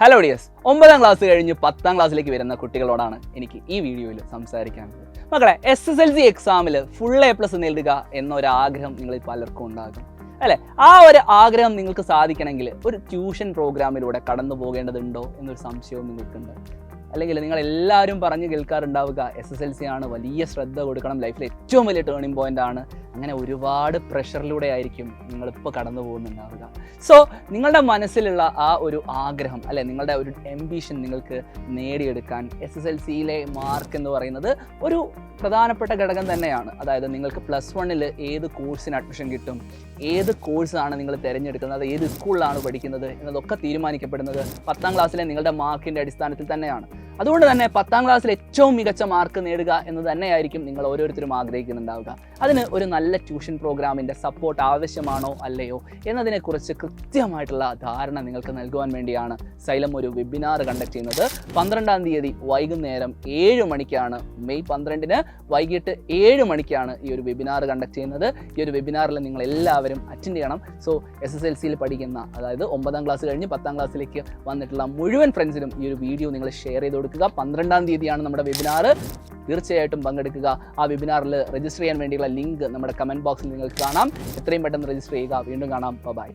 Hello dears, 9ാം class കഴിഞ്ഞ് 10ാം ക്ലാസ്സിലേക്ക് വരുന്ന കുട്ടികളോടാണ് എനിക്ക് ഈ വീഡിയോയിൽ സംസാരിക്കാനുള്ളത്. മക്കളെ, SSLC എക്സാമിൽ ഫുൾ A+ നേടുക എന്നൊരാഗ്രഹം നിങ്ങളിൽ പലർക്കും ഉണ്ടാകും അല്ലേ? ആ ഒരു ആഗ്രഹം നിങ്ങൾക്ക് സാധിക്കണമെങ്കിൽ ഒരു ട്യൂഷൻ പ്രോഗ്രാമിലൂടെ കടന്നു പോകേണ്ടതുണ്ടോ എന്നൊരു സംശയവും നിങ്ങൾക്കുണ്ട്. അല്ലെങ്കിൽ നിങ്ങൾ എല്ലാവരും പറഞ്ഞു കേൾക്കാറുണ്ടാവുക SSLC ആണ്, വലിയ ശ്രദ്ധ കൊടുക്കണം, ലൈഫിൽ ഏറ്റവും വലിയ ടേണിംഗ് പോയിന്റ് ആണ്. അങ്ങനെ ഒരുപാട് പ്രഷറിലൂടെ ആയിരിക്കും നിങ്ങളിപ്പോൾ കടന്നു പോകുന്നുണ്ടാവുക. സോ നിങ്ങളുടെ മനസ്സിലുള്ള ആ ഒരു ആഗ്രഹം അല്ലെ, നിങ്ങളുടെ ഒരു എംബിഷൻ നിങ്ങൾക്ക് നേടിയെടുക്കാൻ SSLCയിലെ മാർക്ക് എന്ന് പറയുന്നത് ഒരു പ്രധാനപ്പെട്ട ഘടകം തന്നെയാണ്. അതായത് നിങ്ങൾക്ക് +1 ഏത് കോഴ്സിന് അഡ്മിഷൻ കിട്ടും, ഏത് കോഴ്സാണ് നിങ്ങൾ തിരഞ്ഞെടുക്കുന്നത്, ഏത് സ്കൂളിലാണ് പഠിക്കുന്നത് എന്നതൊക്കെ തീരുമാനിക്കപ്പെടുന്നത് 10ാം ക്ലാസ്സിലെ നിങ്ങളുടെ മാർക്കിൻ്റെ അടിസ്ഥാനത്തിൽ തന്നെയാണ്. അതുകൊണ്ട് തന്നെ 10ാം ക്ലാസ്സിൽ ഏറ്റവും മികച്ച മാർക്ക് നേടുക എന്ന് തന്നെയായിരിക്കും നിങ്ങൾ ഓരോരുത്തരും ആഗ്രഹിക്കുന്നുണ്ടാവുക. അതിന് ഒരു നല്ല ട്യൂഷൻ പ്രോഗ്രാമിൻ്റെ സപ്പോർട്ട് ആവശ്യമാണോ അല്ലയോ എന്നതിനെക്കുറിച്ച് കൃത്യമായിട്ടുള്ള ധാരണ നിങ്ങൾക്ക് നൽകുവാൻ വേണ്ടിയാണ് സൈലം ഒരു വെബിനാർ കണ്ടക്ട് ചെയ്യുന്നത്. 12ാം തീയതി വൈകുന്നേരം 7 മണിക്കാണ്, മെയ് 12 വൈകിട്ട് 7 മണിക്കാണ് ഈ ഒരു വെബിനാർ കണ്ടക്ട് ചെയ്യുന്നത്. ഈ ഒരു വെബിനാറിൽ നിങ്ങൾ എല്ലാവരും അറ്റൻഡ് ചെയ്യണം. സോ SSLCയിൽ പഠിക്കുന്ന, അതായത് 9ാം ക്ലാസ് കഴിഞ്ഞ് 10ാം ക്ലാസ്സിലേക്ക് വന്നിട്ടുള്ള മുഴുവൻ ഫ്രണ്ട്സിനും ഈ ഒരു വീഡിയോ നിങ്ങൾ ഷെയർ ചെയ്ത് കൊടുക്കുക. 12ാം തീയതിയാണ് നമ്മുടെ വെബിനാർ. തീർച്ചയായിട്ടും പങ്കെടുക്കുക. ആ വെബിനാറിൽ രജിസ്റ്റർ ചെയ്യാൻ വേണ്ടിയുള്ള ലിങ്ക് നമ്മുടെ കമൻറ്റ് ബോക്സിൽ നിങ്ങൾക്ക് കാണാം. എത്രയും പെട്ടെന്ന് രജിസ്റ്റർ ചെയ്യുക. വീണ്ടും കാണാം. ബൈ.